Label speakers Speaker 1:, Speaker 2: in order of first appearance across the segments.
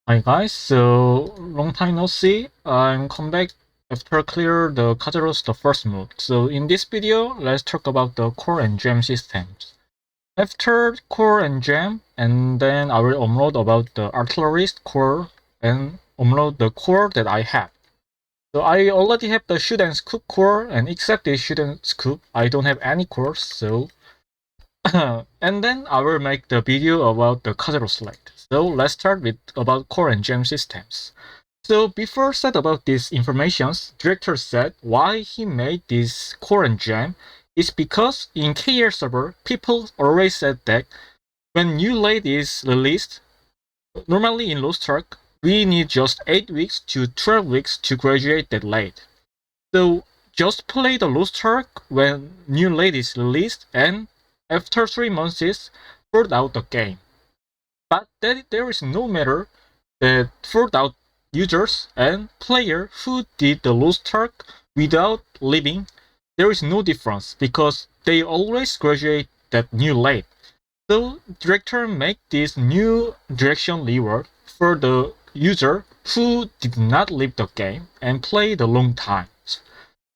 Speaker 1: Hi guys, so long time no see. I'm come back after clear the Kazaros the first mode. So in this video, let's talk about the core and gem systems. After core and gem, and then I will upload about the artillerist core and upload the core that I have. So I already have the shoot and scoop core, and except the shoot and scoop, I don't have any cores. So and then I will make the video about the Kazero Select. So let's start with about core and gem systems. So before said about these informations, director said why he made this core and gem is because in KL server, people always said that when new late is released, normally in Lost Ark, we need just 8 weeks to 12 weeks to graduate that late. So just play the Lost Ark when new late is released and after 3 months, fold out the game. But there is no matter that fold out users and player who did the Lost Ark without leaving, there is no difference because they always graduate that new late. So director make this new direction reward for the user who did not leave the game and play the long time.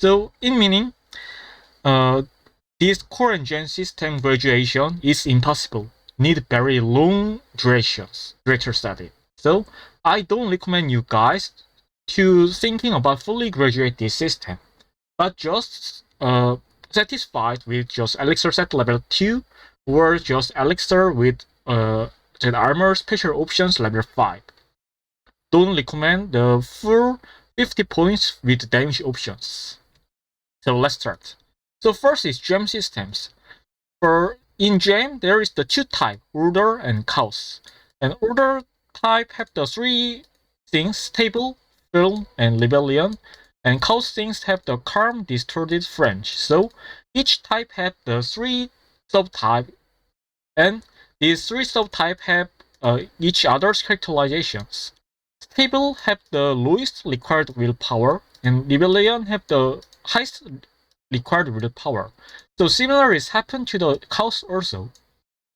Speaker 1: So in meaning, uh, this core and gem system graduation is impossible. Need very long durations, director study. So I don't recommend you guys to thinking about fully graduate this system, but just satisfied with just elixir set level 2 or just elixir with the armor special options level 5. Don't recommend the full 50 points with damage options. So let's start. So first is gem systems. For in gem, there is the two type, order and chaos. And order type have the three things, stable, film, and rebellion. And chaos things have the calm, distorted, French. So each type have the three subtype, and these three subtype have each other's characterizations. Stable have the lowest required willpower, and rebellion have the highest required willpower. So similar is happened to the chaos also.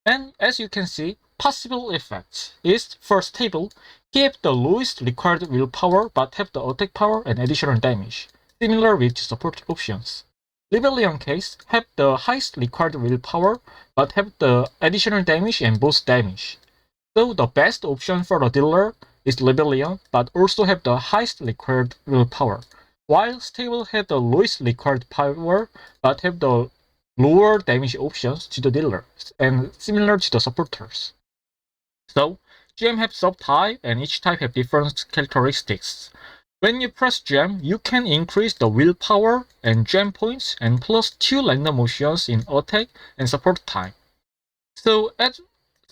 Speaker 1: And as you can see, possible effects is for stable, he have the lowest required willpower but have the attack power and additional damage, similar with support options. Rebellion case have the highest required willpower but have the additional damage and boost damage. So the best option for the dealer is Rebellion, but also have the highest required willpower, while Stable had the lowest required power, but have the lower damage options to the dealer, and similar to the supporters. So gem have subtype, and each type have different characteristics. When you press gem, you can increase the willpower and gem points and plus 2 random options in attack and support time. So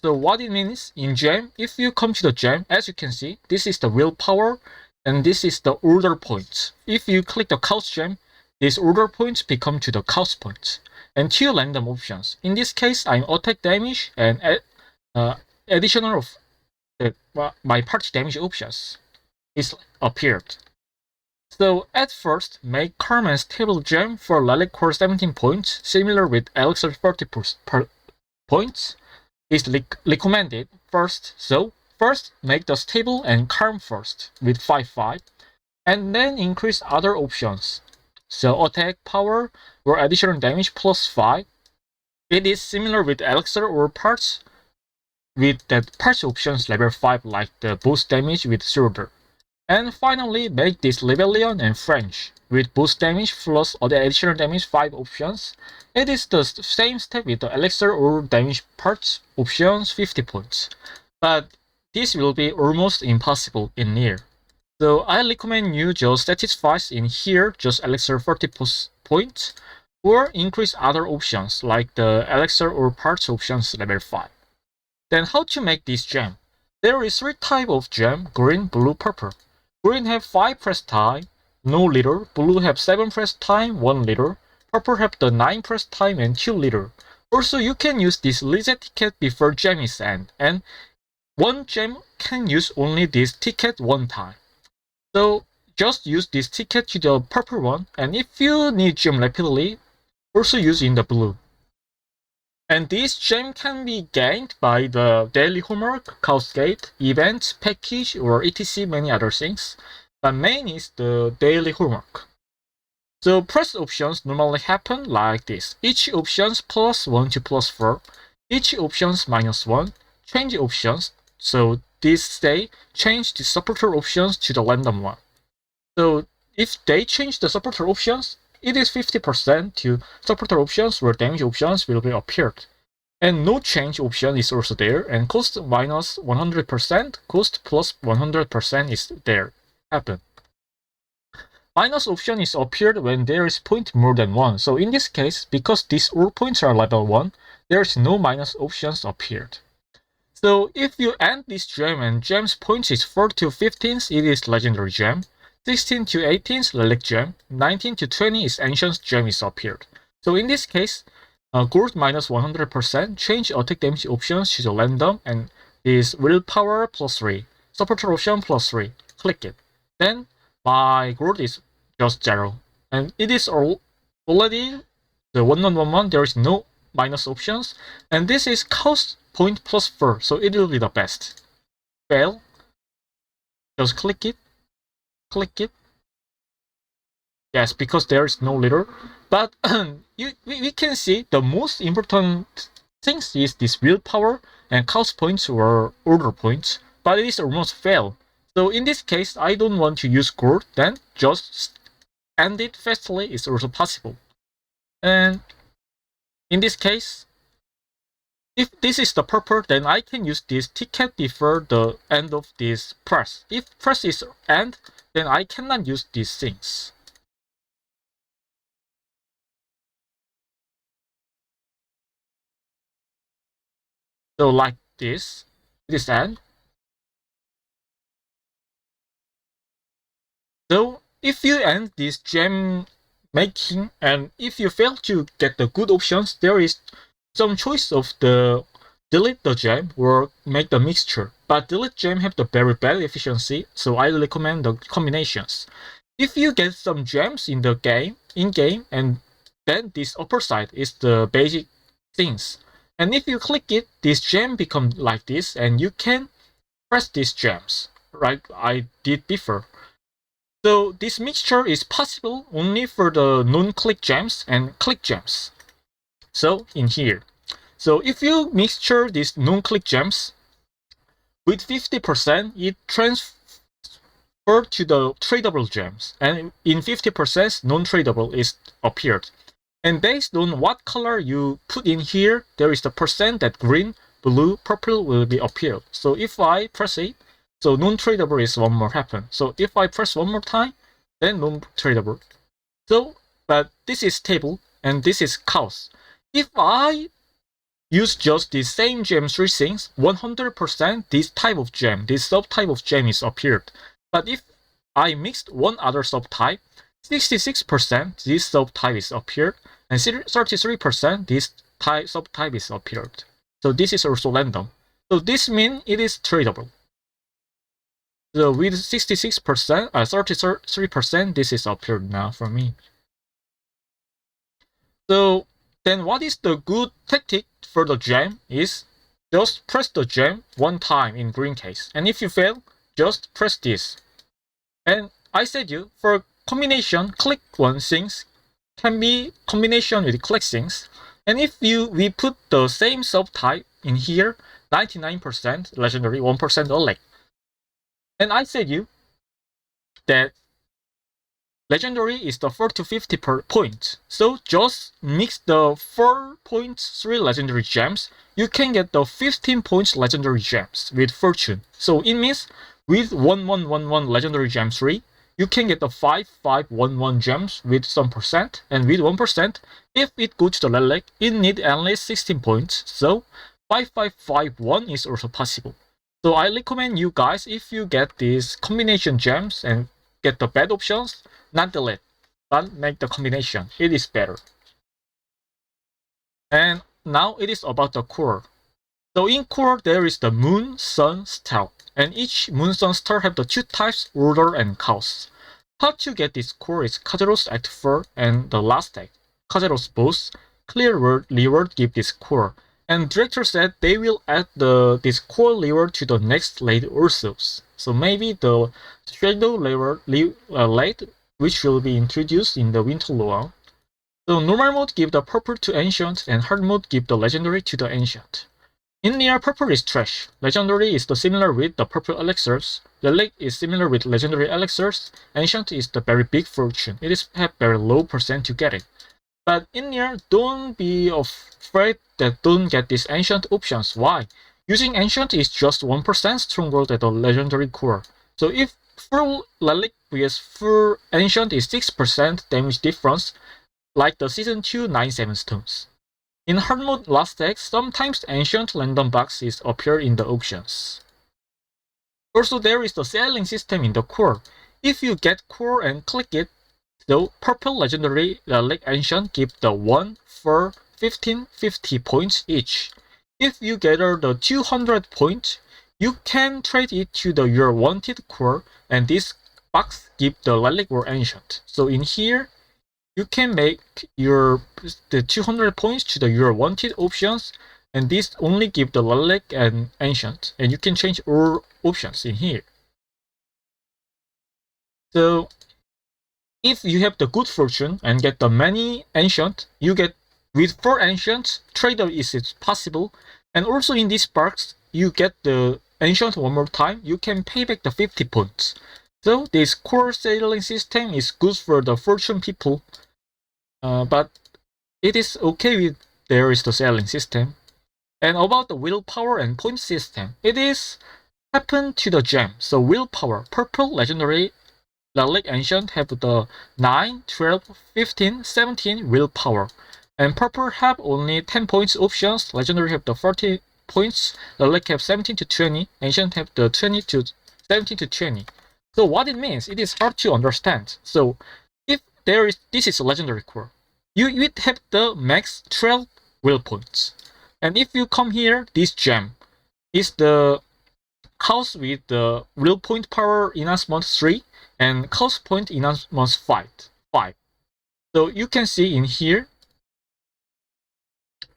Speaker 1: what it means in gem, if you come to the gem, as you can see, this is the willpower and this is the order points. If you click the chaos gem, these order points become to the chaos points. And two random options. In this case, I'm attack damage and additional of my party damage options is appeared. So at first, make calm and stable gem for Relic Core 17 points, similar with Elixir 30 points, is recommended first. So first, make the stable and calm first with 5-5, and then increase other options. So attack power or additional damage plus 5. It is similar with Elixir or parts with that parts options level 5 like the boost damage with shoulder. And finally, make this Rebellion and French with boost damage plus other additional damage 5 options. It is the same step with the Elixir or damage parts options 50 points. But this will be almost impossible in Nier. So I recommend you just satisfy in here just Elixir 30 points or increase other options like the Elixir or parts options level 5. Then how to make this gem? There is 3 type of gem, green, blue, purple. Green have 5 press time, no leader. Blue have 7 press time, 1 leader. Purple have the 9 press time and 2 leader. Also, you can use this reset ticket before gem is end, and one gem can use only this ticket one time. So just use this ticket to the purple one, and if you need gem rapidly, also use in the blue. And this gem can be gained by the daily homework, Chaosgate, event, package, or etc. many other things. But main is the daily homework. So press options normally happen like this. Each options +1 to +4, each options -1, change options. So this say change the supporter options to the random one. So if they change the supporter options, it is 50% to supporter options where damage options will be appeared. And no change option is also there, and cost -100%, cost +100% is there, happen. Minus option is appeared when there is point more than 1. So in this case, because these all points are level 1, there is no minus options appeared. So if you end this gem and gem's points is 4 to 15, it is legendary gem. 16 to 18 relic gem. 19 to 20 is ancient gem is appeared. So in this case, gold -100%, change attack damage options to the random, and is willpower +3, supporter option +3. Click it. Then my gold is just 0. And it is already the 1111, there is no minus options. And this is cost point +4, so it will be the best. Fail. Just click it. Click it. Yes, because there is no leader. But we can see the most important things is this willpower and cost points or order points, but it is almost fail. So in this case, I don't want to use gold, then just end it fastly is also possible. And in this case, if this is the purple, then I can use this ticket before the end of this press. If press is end, then I cannot use these things. So like this end. So if you end this gem making, and if you fail to get the good options, there is some choice of the delete the gem or make the mixture. But delete gem have the very bad efficiency, so I recommend the combinations. If you get some gems in the game, and then this upper side is the basic things. And if you click it, this gem become like this, and you can press these gems, right? I did before. So this mixture is possible only for the non-click gems and click gems. So in here. So if you mixture these non-click gems with 50%, it transfers to the tradable gems, and in 50% non-tradable is appeared. And based on what color you put in here, there is the percent that green, blue, purple will be appeared. So if I press it, so non-tradable is one more happen. So if I press one more time, then non-tradable. So, but this is stable and this is chaos. If I use just the same gem 3 things, 100% this type of gem, this subtype of gem is appeared. But if I mixed one other subtype, 66% this subtype is appeared, and 33% this subtype is appeared. So this is also random. So this means it is tradable. So with 66%, 33%, this is appeared now for me. So then what is the good tactic for the gem is just press the gem one time in green case. And if you fail, just press this. And I said you, for combination, click one things can be combination with click things. And if we put the same subtype in here, 99% legendary, 1% relic. And I said you that legendary is the 4 to 50 per point. So just mix the 4.3 legendary gems, you can get the 15 points legendary gems with fortune. So it means with 1111 legendary gem 3, you can get the 5511 gems with some percent, and with 1%, if it goes to the relic, it needs at least 16 points. So 5551 is also possible. So I recommend you guys, if you get these combination gems and get the bad options, not delete, but make the combination. It is better. And now it is about the core. So in core, there is the moon, sun, star. And each moon, sun, star have the two types, order and chaos. How to get this core is Kageros Act 4 and the last act, Kageros Boss, clear reward give this core. And director said they will add this core reward to the next raid also. So maybe the shadow raid which will be introduced in the Winter Luau. So normal mode give the purple to ancient and hard mode give the legendary to the ancient. In near purple is trash. Legendary is the similar with the purple elixirs. Relic is similar with legendary elixirs. Ancient is the very big fortune. It is have very low percent to get it. But in near, don't be afraid that don't get these ancient options. Why? Using ancient is just 1% stronger than the legendary core. So if full relic vs full ancient is 6% damage difference, like the season 2 9-7 stones. In hard mode last deck, sometimes ancient random boxes appear in the options. Also, there is the sailing system in the core. If you get core and click it, the purple legendary relic ancient give the 1 for 1550 points each. If you gather the 200 points, you can trade it to your wanted core, and this box give the relic or ancient. So in here, you can make the 200 points to your wanted options, and this only give the relic and ancient, and you can change all options in here. So if you have the good fortune and get the many ancient, you get with 4 ancients, trade is possible, and also in this box you get the ancient one more time, you can pay back the 50 points. So this core sailing system is good for the fortune people. But it is okay with there is the sailing system. And about the willpower and point system, it is happen to the gem. So willpower, purple legendary relic ancient have the 9, 12, 15, 17 willpower, and purple have only 10 points options. Legendary have the 40 points, relic have 17 to 20, ancient have the 20 to 17 to 20. So what it means, it is hard to understand. So if this is a legendary core, you would have the max 12 will points. And if you come here, this gem is the house with the will point power enhancement 3 and cost point enhancement 5. So you can see in here,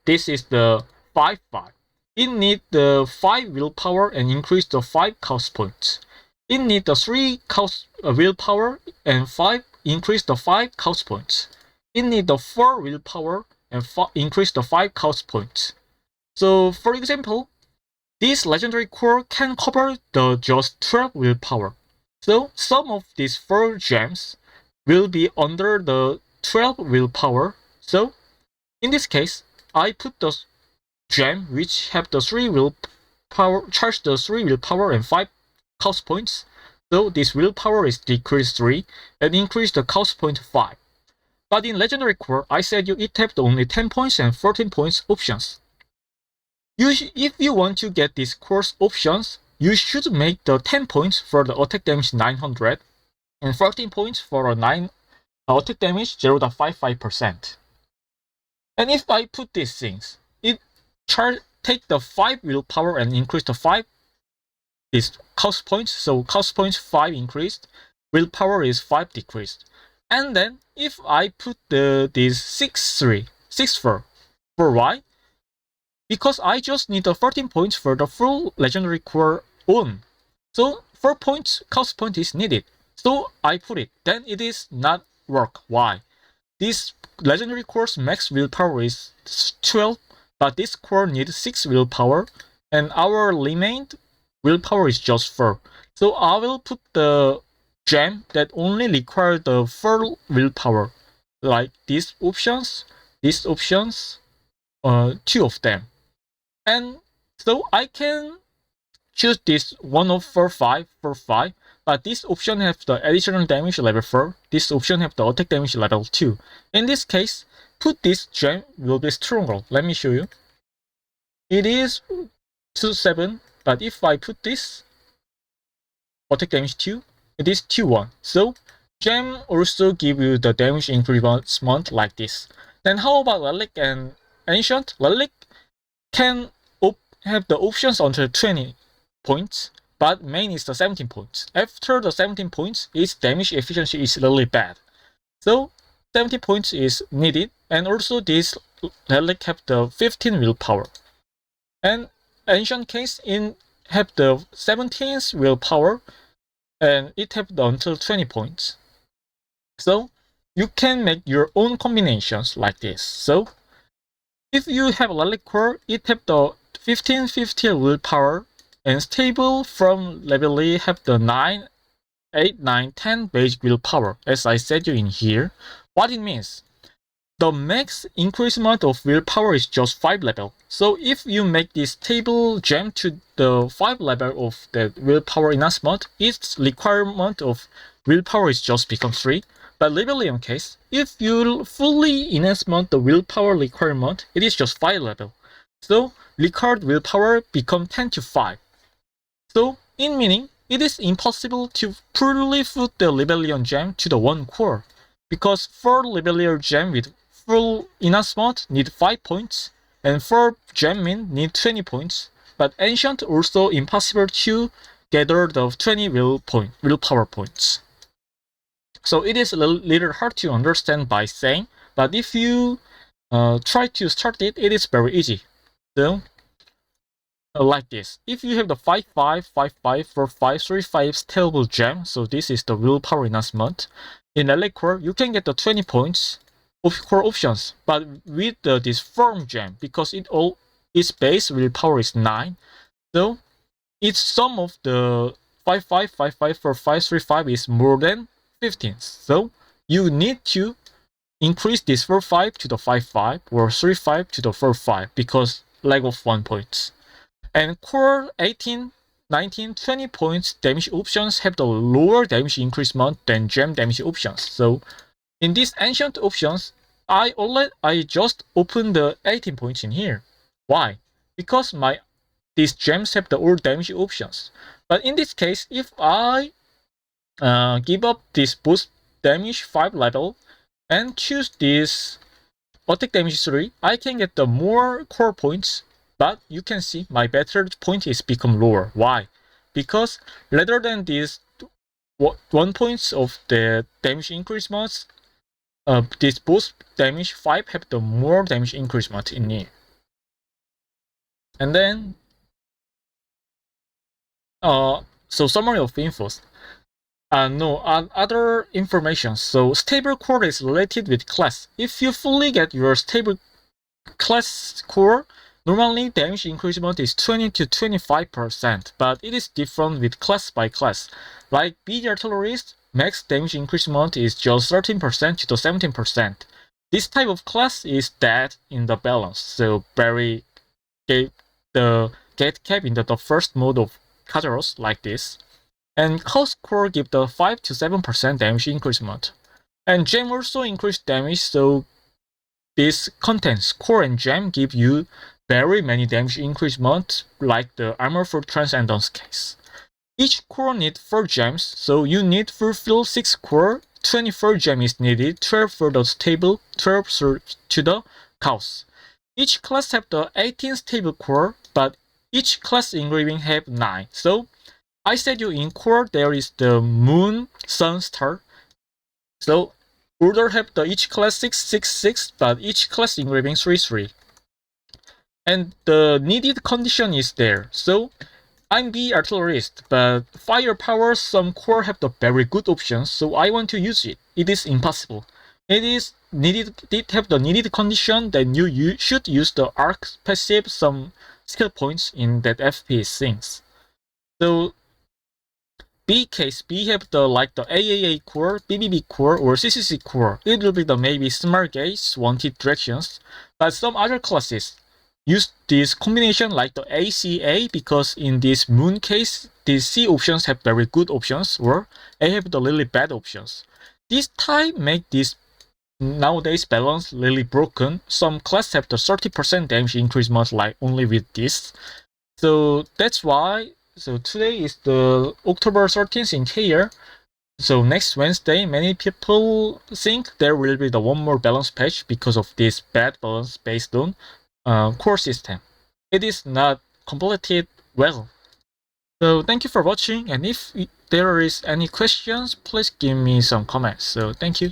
Speaker 1: this is the 5. It needs the 5 willpower and increase the 5 cost points. It needs the 3 willpower and 5 increase the 5 cost points. It needs the 4 willpower and increase the 5 cost points. So for example, this legendary core can cover the just 12 willpower. So some of these 4 gems will be under the 12 willpower. So in this case, I put the gem which have the 3 willpower, charge the 3 willpower and 5 cost points. So this willpower is decreased 3 and increase the cost point 5. But in legendary core, I said it have only 10 points and 14 points options. If you want to get these course options, you should make the 10 points for the attack damage 900 and 14 points for a 9 attack damage 0.55%. And if I put these things, it take the 5 willpower and increase the 5 is cost points, so cost points 5 increased, willpower is 5 decreased. And then if I put this 6-4, for why? Because I just need the 13 points for the full legendary core on. So 4 points cost point is needed. So I put it. Then it is not work. Why? This legendary core's max willpower is 12, but this core needs 6 willpower, and our remained willpower is just 4. So I will put the gem that only require the 4 willpower, like these options, 2 of them. And so I can choose this 1 of 4-5, but this option have the additional damage level 4, this option have the attack damage level 2. In this case, put this gem will be stronger. Let me show you. It is 2-7, but if I put this attack damage 2, it is 2-1. So gem also give you the damage increment like this. Then how about relic and ancient? Relic can have the options until 20 points, but main is the 17 points. After the 17 points, its damage efficiency is really bad. So 70 points is needed, and also this relic have the 15 willpower. And ancient case have the 17 willpower, and it have until 20 points. So you can make your own combinations like this. So if you have a relic core, it have the 1550 willpower, and stable from level E have the 9, 8, 9, 10 basic willpower, as I said you in here. What it means? The max increasement of willpower is just 5 level. So if you make this table gem to the 5 level of the willpower enhancement, its requirement of willpower is just become 3. But Rebellion case, if you fully enhancement the willpower requirement, it is just 5 level. So required willpower become 10 to 5. So in meaning, it is impossible to fully put the Rebellion gem to the 1 core, because for Rebellion gem with full enhancement need 5 points, and for Gemmin need 20 points, but Ancient also impossible to gather the 20 willpower points. So it is a little hard to understand by saying, but if you try to start it, it is very easy. So like this, if you have the 5, 5, 5, 5, 4, 5, 3, 5 stable gem, so this is the willpower enhancement. In Relic Core, you can get the 20 points of core options, but with this firm gem, because its base willpower is 9, so its sum of the 5, 5, 5, 5, 4, 5, 3, 5 is more than 15. So you need to increase this 4, 5 to the 5, 5, or 3, 5 to the 4, 5, because lag of 1 point. And core 18, 19, 20 points damage options have the lower damage increasement than gem damage options. So in these ancient options, I just opened the 18 points in here. Why? Because these gems have the all damage options. But in this case, if I give up this boost damage 5 level and choose this attack damage 3, I can get the more core points. But you can see my battle point is become lower. Why? Because rather than these 1 points of the damage increasements, this boost damage 5 have the more damage increasement in it. And then so summary of infos. Other information. So stable core is related with class. If you fully get your stable class core, normally damage increasement is 20 to 25%, but it is different with class by class. Like BD Artillerist, max damage increasement is just 13% to 17%. This type of class is dead in the balance, so Barry gave the gate cap in the first mode of Kazaros like this. And Chaos Core give the 5 to 7% damage increasement. And Gem also increased damage, so this contents core and gem give you very many damage increasement, like the Armor for Transcendence case. Each core needs 4 gems, so you need fulfill 6 core, 24 gem is needed, 12 for the stable, 12 to the chaos. Each class have the 18 stable core, but each class engraving have 9. So I said you in core there is the moon, sun, star. So order have the each class 6, 6, 6, but each class engraving 3, 3. And the needed condition is there. So I'm the artillerist, but firepower some core have the very good options, so I want to use it. It is impossible. It have the needed condition, then you should use the arc passive some skill points in that FPS things. So B case, B have the like the AAA core, BBB core, or CCC core. It will be the maybe smart gauge wanted directions, but some other classes use this combination like the ACA, because in this moon case, these C options have very good options, or A have the really bad options. This type make this nowadays balance really broken. Some class have the 30% damage increasement like only with this. So that's why. So today is the October 13th in KR. So next Wednesday, many people think there will be the one more balance patch because of this bad balance based on core system. It is not completed well. So thank you for watching, and if there is any questions, please give me some comments. So thank you.